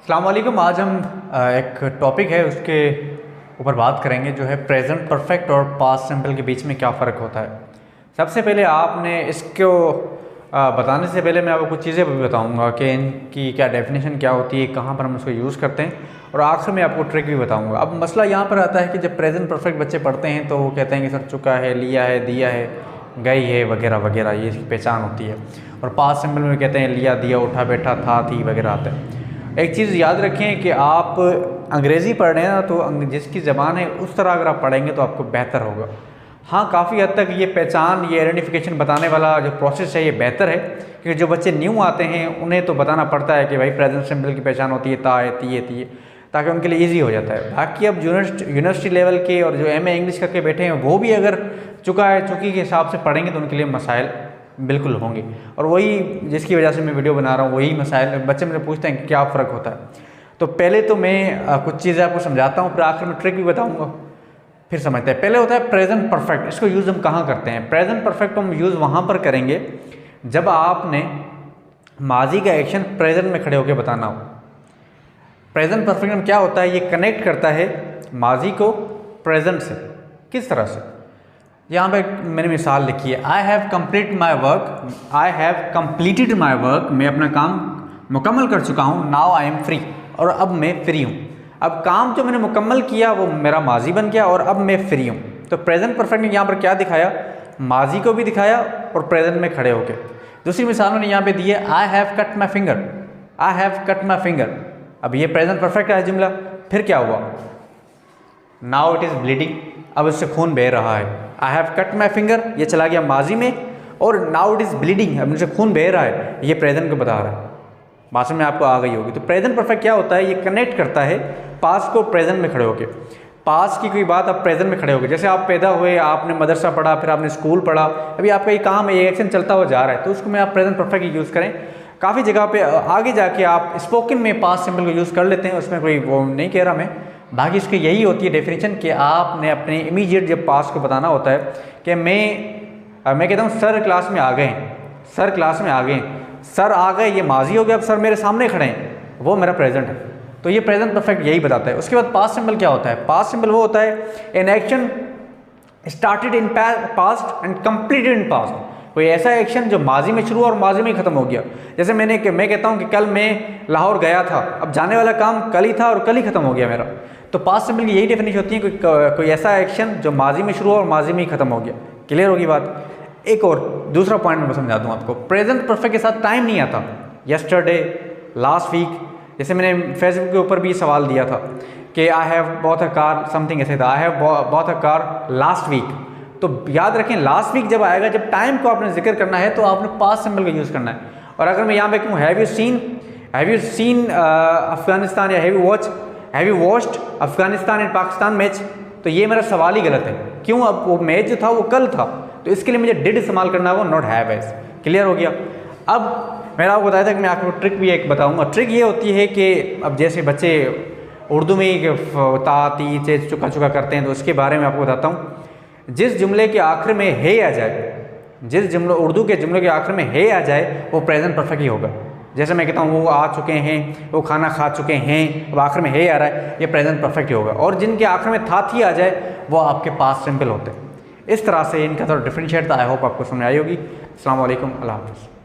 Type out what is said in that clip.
अस्सलाम वालेकुम। आज हम एक टॉपिक है उसके ऊपर बात करेंगे जो है प्रेजेंट परफेक्ट और पास्ट सिंपल के बीच में क्या फ़र्क होता है। सबसे पहले आपने इसको बताने से पहले मैं आपको कुछ चीज़ें भी बताऊंगा कि इनकी क्या डेफिनेशन क्या होती है, कहाँ पर हम इसको यूज़ करते हैं, और आखिर में आपको ट्रिक भी बताऊंगा। अब मसला यहाँ पर आता है कि जब प्रेजेंट परफेक्ट बच्चे पढ़ते हैं तो वो कहते हैं कि सर चुका है, लिया है, दिया है, गई है, वगैरह वगैरह, ये इसकी पहचान होती है। और पास्ट सिंपल में कहते हैं लिया, दिया, उठा, बैठा, था, थी, वगैरह आता है। एक चीज़ याद रखें कि आप अंग्रेज़ी पढ़ रहे हैं ना, तो जिसकी ज़बान है उस तरह अगर आप पढ़ेंगे तो आपको बेहतर होगा। हाँ, काफ़ी हद तक ये पहचान, ये आइडेंटिफिकेशन बताने वाला जो प्रोसेस है ये बेहतर है, क्योंकि जो बच्चे न्यू आते हैं उन्हें तो बताना पड़ता है कि भाई प्रेजेंट सिंपल की पहचान होती है ता है, ती है, ती है, ताकि उनके लिए ईजी हो जाता है। बाकी अब यूनिवर्सिटी लेवल के और जो MA इंग्लिश करके बैठे हैं वो भी अगर चुका है, चुकी के हिसाब से पढ़ेंगे तो उनके लिए मसाइल बिल्कुल होंगे। और वही जिसकी वजह से मैं वीडियो बना रहा हूँ, वही मसाइल बच्चे मुझे पूछते हैं कि क्या फ़र्क होता है। तो पहले तो मैं कुछ चीज़ें आपको समझाता हूँ, फिर आखिर में ट्रिक भी बताऊँगा, फिर समझते हैं। पहले होता है प्रेजेंट परफेक्ट। इसको यूज़ हम कहाँ करते हैं? प्रेजेंट परफेक्ट हम यूज़ वहाँ पर करेंगे जब आपने माजी का एक्शन प्रेजेंट में खड़े होकर बताना हो। प्रेजेंट परफेक्ट में क्या होता है, ये कनेक्ट करता है माजी को प्रेजेंट से। किस तरह से? यहाँ पे मैंने मिसाल लिखी है, I have complete my work, I have completed my work, मैं अपना काम मुकम्मल कर चुका हूँ। नाउ आई एम फ्री, और अब मैं फ्री हूँ। अब काम जो मैंने मुकम्मल किया वो मेरा माजी बन गया और अब मैं फ्री हूँ। तो प्रेजेंट परफेक्ट ने यहाँ पर क्या दिखाया? माजी को भी दिखाया और प्रेजेंट में खड़े होके। दूसरी मिसाल मैंने यहाँ पे दी है, I have cut my finger, I have cut my finger. अब ये प्रेजेंट परफेक्ट है जुमला। फिर क्या हुआ? नाउ इट इज़ ब्लीडिंग, अब इससे खून बह रहा है। I have cut my finger, ये चला गया माजी में, और नाउ इट इज़ ब्लीडिंग, अब मुझसे खून बह रहा है, ये प्रेजेंट को बता रहा है। बात में आपको आ गई होगी। तो प्रेजेंट परफेक्ट क्या होता है? ये कनेक्ट करता है पास्ट को प्रेजेंट में खड़े होके। पास्ट की कोई बात आप प्रेजेंट में खड़े होके, जैसे आप पैदा हुए, आपने मदरसा पढ़ा, फिर आपने स्कूल पढ़ा, अभी आपका ये काम है, ये एक्शन चलता हुआ जा रहा है, तो उसको में आप प्रेजेंट परफेक्ट यूज़ करें। काफ़ी जगह पे आगे जाके आप स्पोकन में पास्ट सिंपल को यूज़ कर लेते हैं, उसमें कोई वो नहीं कह रहा मैं। बाकी इसकी यही होती है डेफिनेशन कि आपने अपने इमीडिएट जब पास्ट को बताना होता है कि मैं कहता हूँ सर क्लास में आ गए, सर क्लास में आ गए, सर आ गए, ये माजी हो गया, अब सर मेरे सामने खड़े हैं, वो मेरा प्रेजेंट है। तो ये प्रेजेंट परफेक्ट यही बताता है। उसके बाद पास्ट सिंपल क्या होता है? पास्ट सिंपल वो होता है an action started in past and completed in past. कोई ऐसा एक्शन जो माजी में शुरू और माजी में ख़त्म हो गया। जैसे मैं कहता हूँ कि कल मैं लाहौर गया था, अब जाने वाला काम कल ही था और कल ही ख़त्म हो गया मेरा। तो पास्ट सिंपल की यही डेफिनेशन होती है, कोई ऐसा एक्शन जो माजी में शुरू और माजी में ही ख़त्म हो गया। क्लियर होगी बात? एक और दूसरा पॉइंट मैं समझा दूँ आपको। प्रेजेंट परफेक्ट के साथ टाइम नहीं आता। यस्टरडे, लास्ट वीक, जैसे मैंने फेसबुक के ऊपर भी सवाल दिया था कि I have bought a car, something ऐसे था, I have bought a car last week. तो याद रखें, लास्ट वीक जब आएगा, जब टाइम को आपने जिक्र करना है तो आपने पास्ट सिंबल का यूज़ करना है। और अगर मैं यहाँ पे कहूँ हैव यू सीन अफगानिस्तान, या have you watched Afghanistan and Pakistan match, तो ये मेरा सवाल ही गलत है। क्यों? अब वो मैच जो था वो कल था, तो इसके लिए मुझे डिड इस्तेमाल करना है, वो नॉट हैव है। क्लियर हो गया? अब मैंने आपको बताया था कि मैं आपको ट्रिक भी एक बताऊंगा। ट्रिक ये होती है कि अब जैसे बच्चे उर्दू में ता, ती, चे, चुका चुका करते हैं, तो उसके बारे में आपको बताता हूँ। जिस जुमले के आखिर में हे आ जाए, जिस जुमले उर्दू के जुमले के आखिर में हे आ जाए, वो प्रेजेंट परफेक्ट ही होगा। जैसे मैं कहता हूँ वो आ चुके हैं, वो खाना खा चुके हैं, अब आखिर में हे आ रहा है, ये प्रेजेंट परफेक्ट ही होगा। और जिनके आखिर में था, थी आ जाए, वो आपके पास सिंपल होते हैं। इस तरह से इनका थोड़ा डिफरेंशिएट था। आई होप आपको समझ आई होगी। अस्सलाम वालेकुम, अल्लाह हाफ़िज़।